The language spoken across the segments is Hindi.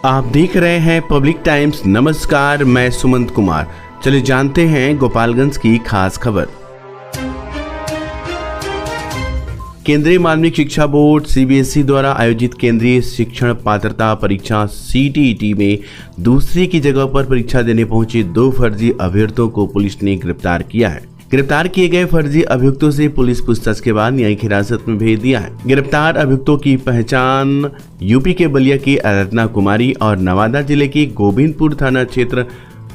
आप देख रहे हैं पब्लिक टाइम्स। नमस्कार, मैं सुमंत कुमार। चलिए जानते हैं गोपालगंज की खास खबर। केंद्रीय माध्यमिक शिक्षा बोर्ड सीबीएसई द्वारा आयोजित केंद्रीय शिक्षण पात्रता परीक्षा सीटीईटी में दूसरे की जगह पर परीक्षा देने पहुंचे 2 फर्जी अभ्यर्थियों को पुलिस ने गिरफ्तार किया है। गिरफ्तार किए गए फर्जी अभियुक्तों से पुलिस पूछताछ के बाद न्यायिक हिरासत में भेज दिया है। गिरफ्तार अभियुक्तों की पहचान यूपी के बलिया की आराधना कुमारी और नवादा जिले के गोविंदपुर थाना क्षेत्र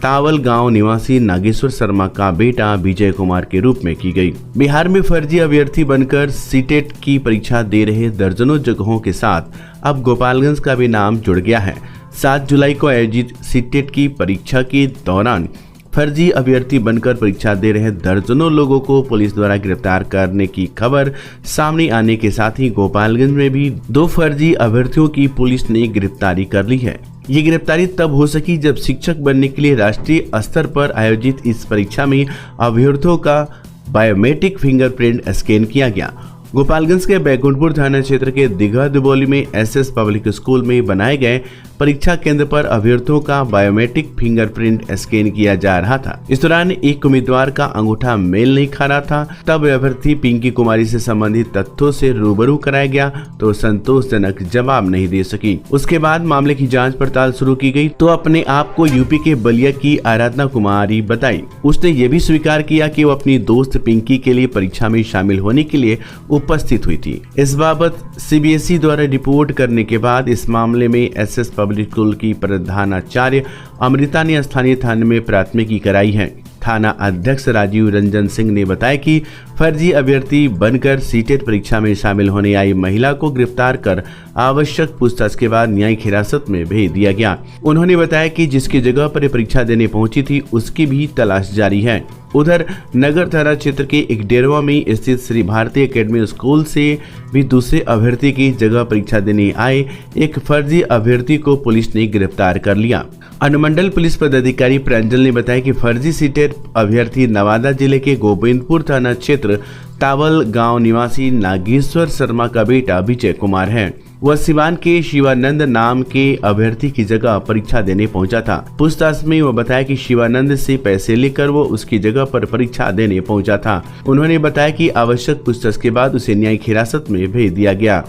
तावल गांव निवासी नागेश्वर शर्मा का बेटा विजय कुमार के रूप में की गई। बिहार में फर्जी अभ्यर्थी बनकर सीटेट की परीक्षा दे रहे दर्जनों जगहों के साथ अब गोपालगंज का भी नाम जुड़ गया है। 7 जुलाई को आयोजित सीटेट की परीक्षा के दौरान फर्जी अभ्यर्थी बनकर परीक्षा दे रहे दर्जनों लोगों को पुलिस द्वारा गिरफ्तार करने की खबर सामने आने के साथ ही गोपालगंज में भी 2 फर्जी अभ्यर्थियों की पुलिस ने गिरफ्तारी कर ली है। ये गिरफ्तारी तब हो सकी जब शिक्षक बनने के लिए राष्ट्रीय स्तर पर आयोजित इस परीक्षा में अभ्यर्थियों का बायोमेट्रिक फिंगरप्रिंट स्कैन किया गया। गोपालगंज के बैकुंठपुर थाना क्षेत्र के दिघा दुबौली में एसएस पब्लिक स्कूल में बनाए गए परीक्षा केंद्र पर अभ्यर्थियों का बायोमेट्रिक फिंगरप्रिंट स्कैन किया जा रहा था। इस दौरान एक उम्मीदवार का अंगूठा मेल नहीं खा रहा था। तब अभ्यर्थी पिंकी कुमारी से संबंधित तथ्यों से रूबरू कराया गया तो संतोषजनक जवाब नहीं दे सकी। उसके बाद मामले की जांच पड़ताल शुरू की गई तो अपने आप को यूपी के बलिया की आराधना कुमारी बताई। उसने ये भी स्वीकार किया कि वो अपनी दोस्त पिंकी के लिए परीक्षा में शामिल होने के लिए उपस्थित हुई थी। इस बाबत सीबीएसई द्वारा रिपोर्ट करने के बाद इस मामले में एसएस पब्लिक स्कूल की प्रधानाचार्य अमृता ने स्थानीय थाने में प्राथमिकी कराई है। थाना अध्यक्ष राजीव रंजन सिंह ने बताया कि फर्जी अभ्यर्थी बनकर सीटेट परीक्षा में शामिल होने आई महिला को गिरफ्तार कर आवश्यक पूछताछ के बाद न्यायिक हिरासत में भेज दिया गया। उन्होंने बताया कि जिसकी जगह पर परीक्षा देने पहुंची थी उसकी भी तलाश जारी है। उधर नगर थाना क्षेत्र के एक डेरवा में स्थित श्री भारती एकेडमी स्कूल से भी दूसरे अभ्यर्थी की जगह परीक्षा देने आए एक फर्जी अभ्यर्थी को पुलिस ने गिरफ्तार कर लिया। अनुमंडल पुलिस पदाधिकारी प्रांजल ने बताया कि फर्जी सीटेट अभ्यर्थी नवादा जिले के गोविंदपुर थाना क्षेत्र तावल गांव निवासी नागेश्वर शर्मा का बेटा विजय कुमार है। वह सिवान के शिवानंद नाम के अभ्यर्थी की जगह परीक्षा देने पहुंचा था। पूछताछ में वह बताया कि शिवानंद से पैसे लेकर वो उसकी जगह पर परीक्षा देने पहुंचा था। उन्होंने बताया कि आवश्यक पूछताछ के बाद उसे न्यायिक हिरासत में भेज दिया गया।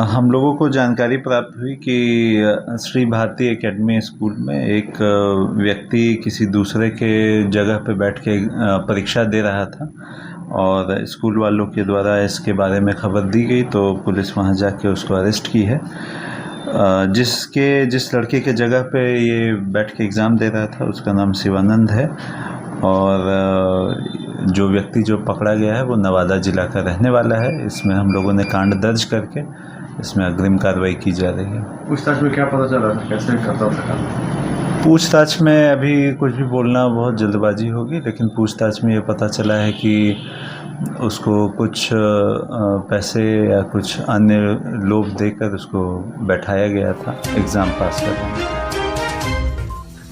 हम लोगों को जानकारी प्राप्त हुई कि श्री भारती एकेडमी स्कूल में एक व्यक्ति किसी दूसरे के जगह पे बैठ के परीक्षा दे रहा था और स्कूल वालों के द्वारा इसके बारे में खबर दी गई तो पुलिस वहां जाके उसको अरेस्ट की है। जिस लड़के के जगह पे ये बैठ के एग्ज़ाम दे रहा था उसका नाम शिवानंद है और जो व्यक्ति जो पकड़ा गया है वो नवादा जिला का रहने वाला है। इसमें हम लोगों ने कांड दर्ज करके इसमें अग्रिम कार्रवाई की जा रही है। पूछताछ में क्या पता चला, कैसे करता था? पूछताछ में अभी कुछ भी बोलना बहुत जल्दबाजी होगी, लेकिन पूछताछ में ये पता चला है कि उसको कुछ पैसे या कुछ अन्य लोभ देकर उसको बैठाया गया था एग्ज़ाम पास करने।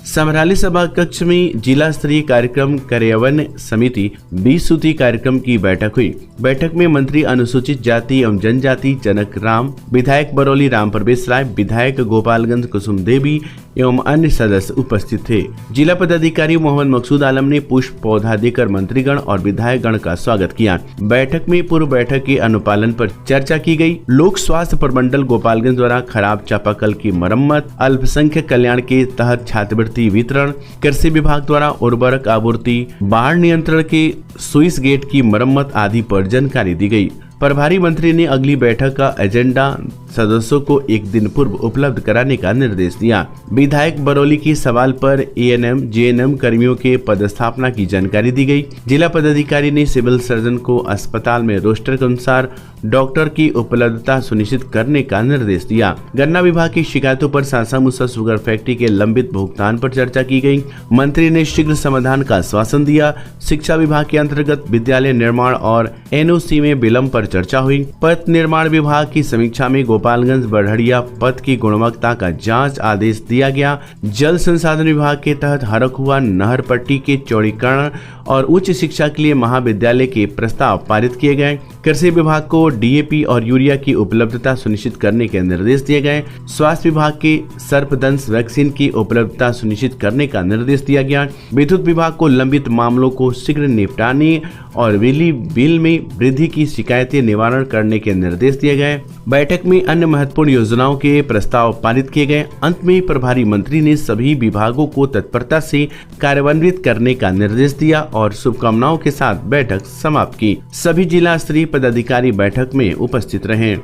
समराली सभा कक्ष में जिला स्तरीय कार्यक्रम कार्यान्वयन समिति 20 सूत्री कार्यक्रम की बैठक हुई। बैठक में मंत्री अनुसूचित जाति एवं जनजाति जनक राम, विधायक बरौली राम प्रवेश राय, विधायक गोपालगंज कुसुम देवी एवं अन्य सदस्य उपस्थित थे। जिला पदाधिकारी मोहम्मद मकसूद आलम ने पुष्प पौधा देकर मंत्रीगण और विधायक गण का स्वागत किया। बैठक में पूर्व बैठक के अनुपालन पर चर्चा की गई। लोक स्वास्थ्य प्रमंडल गोपालगंज द्वारा खराब चापाकल की मरम्मत, अल्पसंख्यक कल्याण के तहत छात्रवृत्ति वितरण, कृषि विभाग द्वारा उर्वरक आपूर्ति, बाढ़ नियंत्रण के स्विच गेट की मरम्मत आदि पर जानकारी दी गई। प्रभारी मंत्री ने अगली बैठक का एजेंडा सदस्यों को एक दिन पूर्व उपलब्ध कराने का निर्देश दिया। विधायक बरौली के सवाल पर एएनएम जेएनएम कर्मियों के पदस्थापना की जानकारी दी गई। जिला पदाधिकारी ने सिविल सर्जन को अस्पताल में रोस्टर के अनुसार डॉक्टर की उपलब्धता सुनिश्चित करने का निर्देश दिया। गन्ना विभाग की शिकायतों पर सासा मूसा शुगर फैक्ट्री के लंबित भुगतान पर चर्चा की गई। मंत्री ने शीघ्र समाधान का आश्वासन दिया। शिक्षा विभाग के अंतर्गत विद्यालय निर्माण और एनओसी में विलंब पर चर्चा हुई। पथ निर्माण विभाग की समीक्षा में गोपालगंज बढ़िया पथ की गुणवत्ता का जांच आदेश दिया गया। जल संसाधन विभाग के तहत हरखुआ नहर पट्टी के चौड़ीकरण और उच्च शिक्षा के लिए महाविद्यालय के प्रस्ताव पारित किए गए। कृषि विभाग को डीएपी और यूरिया की उपलब्धता सुनिश्चित करने के निर्देश दिए गए। स्वास्थ्य विभाग के सर्पदंश वैक्सीन की उपलब्धता सुनिश्चित करने का निर्देश दिया गया। विद्युत विभाग को लंबित मामलों को शीघ्र निपटाने और बिजली बिल में वृद्धि की शिकायतें निवारण करने के निर्देश दिए गए। बैठक में अन्य महत्वपूर्ण योजनाओं के प्रस्ताव पारित किए गए। अंत में प्रभारी मंत्री ने सभी विभागों को तत्परता से कार्यान्वित करने का निर्देश दिया और शुभकामनाओं के साथ बैठक समाप्त की। सभी जिला स्तरीय पदाधिकारी बैठक में उपस्थित रहे।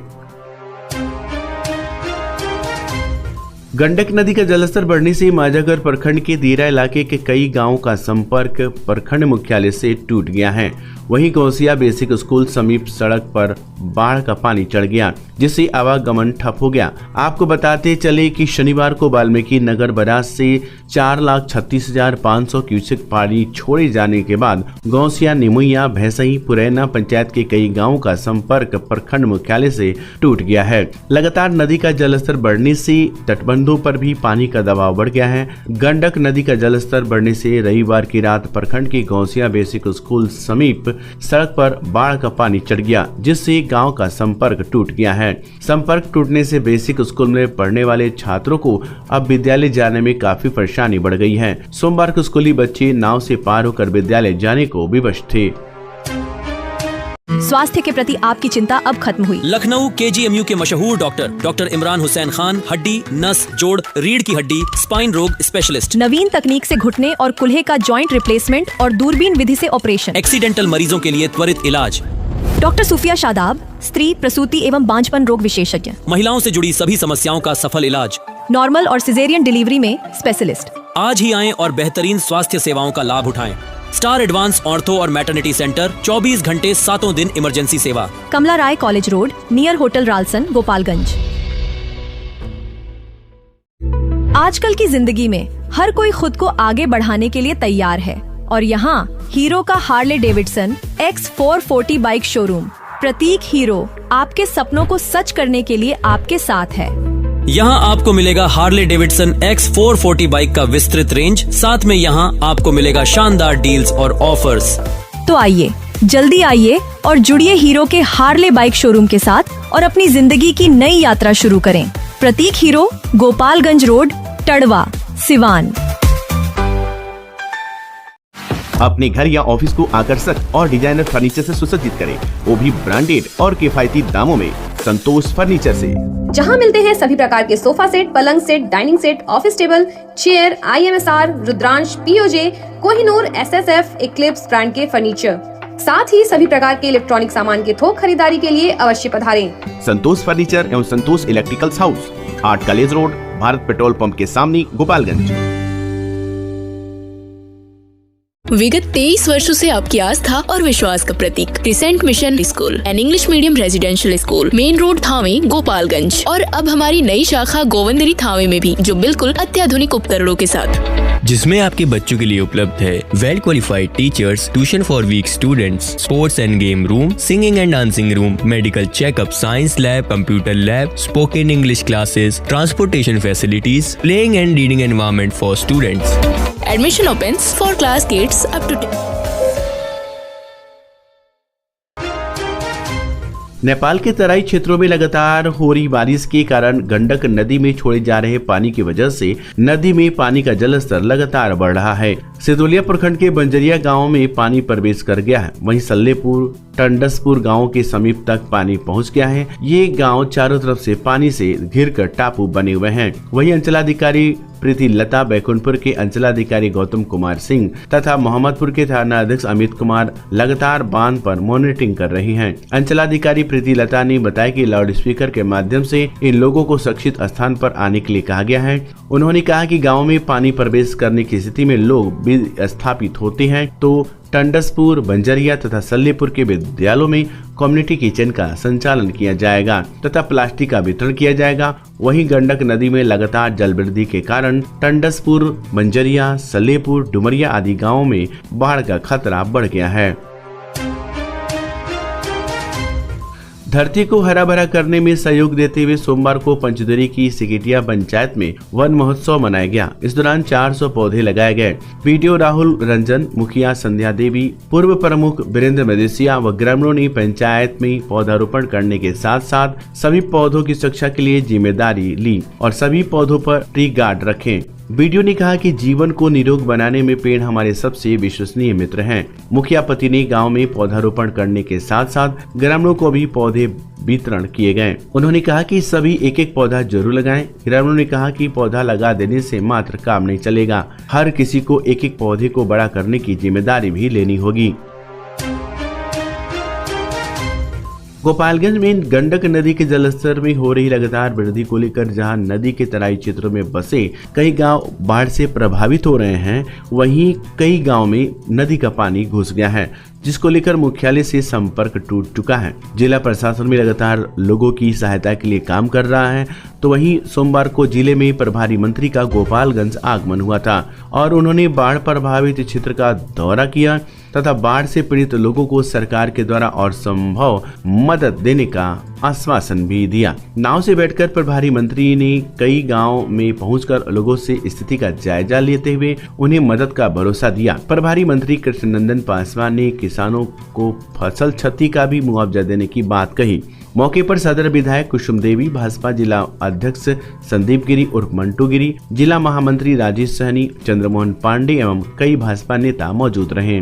गंडक नदी का जलस्तर बढ़ने से माझागढ़ प्रखंड के दीरा इलाके के कई गांवों का संपर्क प्रखंड मुख्यालय से टूट गया है। वहीं गौसिया बेसिक स्कूल समीप सड़क पर बाढ़ का पानी चढ़ गया, जिससे आवागमन ठप हो गया। आपको बताते चले कि शनिवार को वाल्मीकि नगर बराज से 4,36,500 क्यूसेक पानी छोड़े जाने के बाद गौसिया, निमुइया, भैंसई, पुरैना पंचायत के कई गांवों का संपर्क प्रखंड मुख्यालय से टूट गया है। लगातार नदी का जलस्तर बढ़ने से तटबंधों पर भी पानी का दबाव बढ़ गया है। गंडक नदी का जलस्तर बढ़ने से रविवार की रात प्रखंड के गौसिया बेसिक स्कूल समीप सड़क पर बाढ़ का पानी चढ़ गया, जिससे गांव का संपर्क टूट गया है। संपर्क टूटने से बेसिक स्कूल में पढ़ने वाले छात्रों को अब विद्यालय जाने में काफी परेशानी बढ़ गई है। सोमवार को स्कूली बच्चे नाव से पार होकर विद्यालय जाने को विवश थे। स्वास्थ्य के प्रति आपकी चिंता अब खत्म हुई। लखनऊ केजीएमयू के मशहूर डॉक्टर इमरान हुसैन खान, हड्डी, नस, जोड़, रीढ़ की हड्डी, स्पाइन रोग स्पेशलिस्ट। नवीन तकनीक से घुटने और कुल्हे का जॉइंट रिप्लेसमेंट और दूरबीन विधि से ऑपरेशन। एक्सीडेंटल मरीजों के लिए त्वरित इलाज। डॉक्टर सूफिया शादाब, स्त्री, प्रसूति एवं बांझपन रोग विशेषज्ञ। महिलाओं से जुड़ी सभी समस्याओं का सफल इलाज। नॉर्मल और सिजेरियन डिलीवरी में स्पेशलिस्ट। आज ही आएं और बेहतरीन स्वास्थ्य सेवाओं का लाभ उठाएं। स्टार एडवांस ऑर्थो और मैटरनिटी सेंटर, 24 घंटे 7 दिन इमरजेंसी सेवा। कमला राय college road, near hotel Ralson, Gopalganj. आजकल की जिंदगी में हर कोई खुद को आगे बढ़ाने के लिए तैयार है और यहाँ हीरो का Harley Davidson X440 bike showroom प्रतीक हीरो आपके सपनों को सच करने के लिए आपके साथ है। यहाँ आपको मिलेगा हार्ले डेविडसन X440 बाइक का विस्तृत रेंज, साथ में यहाँ आपको मिलेगा शानदार डील्स और ऑफर्स। तो आइए, जल्दी आइए और जुड़िए हीरो के हार्ले बाइक शोरूम के साथ और अपनी जिंदगी की नई यात्रा शुरू करें। प्रतीक हीरो, गोपालगंज रोड, टड़वा, सिवान। अपने घर या ऑफिस को आकर्षक और डिजाइनर फर्नीचर से सुसज्जित करें, वो भी ब्रांडेड और किफायती दामों में। संतोष फर्नीचर से जहां मिलते हैं सभी प्रकार के सोफा सेट, पलंग set, dining set, office table, chair, IMSR, Rudransh, POJ, Kohinoor, SSF, Eclipse brand के फर्नीचर, साथ ही सभी प्रकार के इलेक्ट्रॉनिक सामान के थोक खरीदारी के लिए अवश्य पधारें। संतोष फर्नीचर एवं Santosh electricals house, 8 college road, Bharat petrol pump के सामने, गोपालगंज। विगत 23 वर्षों से आपकी आस्था और विश्वास का प्रतीक crescent mission school and English medium residential school, main road, Thawe, Gopalganj. और अब हमारी नई शाखा गोविंदरी, थावे में भी, जो बिल्कुल अत्याधुनिक उपकरणों के साथ, जिसमें आपके बच्चों के लिए उपलब्ध है well qualified teachers, tuition for weak students, sports and game room, singing and dancing room, medical checkup, science lab, computer lab, spoken English classes, transportation facilities, playing and reading environment for students. Admission opens for class kids up to 10। Nepal के तराई क्षेत्रों में लगातार हो रही बारिश के कारण गंडक नदी में छोड़े जा रहे पानी की वजह से नदी में पानी का जलस्तर लगातार बढ़ रहा है। सितोलिया प्रखंड के बंजरिया गांव में पानी प्रवेश कर गया है। वहीं सल्लेपुर, टंडसपुर गांव के समीप तक पानी पहुंच गया है। ये गांव चारों तरफ से पानी से घिरकर टापू बने हुए हैं। वहीं अंचलाधिकारी प्रीति लता, बैकुंठपुर के अंचलाधिकारी गौतम कुमार सिंह तथा मोहम्मदपुर के थाना अध्यक्ष अमित कुमार लगातार बांध पर मॉनिटरिंग कर रही हैं। अंचलाधिकारी प्रीति लता ने बताया कि लाउड स्पीकर के माध्यम से इन लोगों को सुरक्षित स्थान पर आने के लिए कहा गया है। उन्होंने कहा कि गाँव में पानी प्रवेश करने की स्थिति में लोग विस्थापित होते हैं तो टंडसपुर, बंजरिया तथा सल्लेपुर के विद्यालयों में कम्युनिटी किचन का संचालन किया जाएगा तथा प्लास्टिक का वितरण किया जाएगा। वहीं गंडक नदी में लगातार जल वृद्धि के कारण टंडसपुर, बंजरिया, सल्लेपुर, डुमरिया आदि गांवों में बाढ़ का खतरा बढ़ गया है। धरती को हरा भरा करने में सहयोग देते हुए सोमवार को पंचदेरी की सिकिटिया पंचायत में वन महोत्सव मनाया गया। इस दौरान 400 पौधे लगाए गए। वीडियो राहुल रंजन, मुखिया संध्या देवी, पूर्व प्रमुख वीरेंद्र मदेसिया व ग्रामीणों ने पंचायत में पौधारोपण करने के साथ साथ सभी पौधों की सुरक्षा के लिए जिम्मेदारी ली और सभी पौधों पर ट्री गार्ड रखे। वीडियो ने कहा कि जीवन को निरोग बनाने में पेड़ हमारे सबसे विश्वसनीय मित्र हैं। मुखिया पति ने गांव में पौधारोपण करने के साथ साथ ग्रामीणों को भी पौधे वितरण किए गए। उन्होंने कहा कि सभी एक एक पौधा जरूर लगाएं। ग्रामीणों ने कहा कि पौधा लगा देने से मात्र काम नहीं चलेगा, हर किसी को एक एक पौधे को बड़ा करने की जिम्मेदारी भी लेनी होगी। गोपालगंज में गंडक नदी के जलस्तर में हो रही लगातार वृद्धि को लेकर जहां नदी के तराई क्षेत्रों में बसे कई गांव बाढ़ से प्रभावित हो रहे हैं, वहीं कई गांव में नदी का पानी घुस गया है, जिसको लेकर मुख्यालय से संपर्क टूट चुका है। जिला प्रशासन में लगातार लोगों की सहायता के लिए काम कर रहा है। तो वहीं सोमवार को जिले में प्रभारी मंत्री का गोपालगंज आगमन हुआ था और उन्होंने बाढ़ प्रभावित क्षेत्र का दौरा किया तथा बाढ़ से पीड़ित लोगों को सरकार के द्वारा और संभव मदद देने का आश्वासन भी दिया। नाव से बैठकर प्रभारी मंत्री ने कई गांव में पहुंचकर लोगों से स्थिति का जायजा लेते हुए उन्हें मदद का भरोसा दिया। प्रभारी मंत्री कृष्णनंदन पासवान ने किसानों को फसल क्षति का भी मुआवजा देने की बात कही। मौके पर सदर विधायक कुसुम देवी, भाजपा जिला अध्यक्ष संदीप गिरी उर्फ मंटू गिरी, जिला महामंत्री राजेश सहनी, चंद्रमोहन पांडे एवं कई भाजपा नेता मौजूद रहे।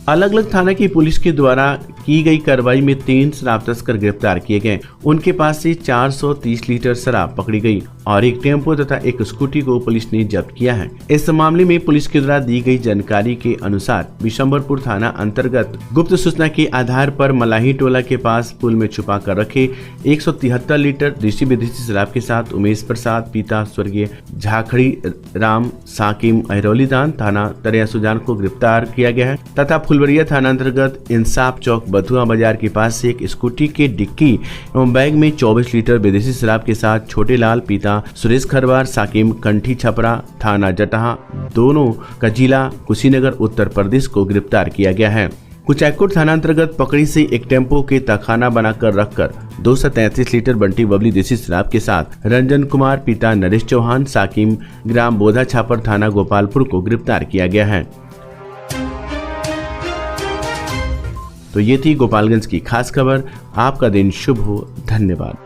अलग अलग थाना की पुलिस के द्वारा की गई कार्रवाई में 3 शराब तस्कर गिरफ्तार किए गए। उनके पास से 430 लीटर शराब पकड़ी गई और एक टेम्पो तथा एक स्कूटी को पुलिस ने जब्त किया है। इस मामले में पुलिस के द्वारा दी गई जानकारी के अनुसार बिशंबरपुर थाना अंतर्गत गुप्त सूचना के आधार पर मलाही टोला के पास पुल में छुपा कर रखे 173 लीटर देशी विदेशी शराब के साथ उमेश प्रसाद पिता स्वर्गीय झाखड़ी राम साकिम अहरौलीदान थाना तरिया सुजान को गिरफ्तार किया गया है तथा फुलवरिया थाना अंतर्गत इंसाफ चौक बथुआ बाजार के पास से एक स्कूटी के डिक्की एवं बैग में 24 लीटर विदेशी शराब के साथ छोटे लाल पिता सुरेश खरवार साकिम कंठी छपरा थाना जटहा दोनों का जिला कुशीनगर उत्तर प्रदेश को गिरफ्तार किया गया है। कुचायकोट थाना अंतर्गत पकड़ी से एक टेम्पो के तखाना बनाकर रखकर 233 लीटर बंटी बबली देशी शराब के साथ रंजन कुमार पिता नरेश चौहान साकिम ग्राम बोधा छापर थाना गोपालपुर को गिरफ्तार किया गया है। तो ये थी गोपालगंज की खास खबर। आपका दिन शुभ हो। धन्यवाद।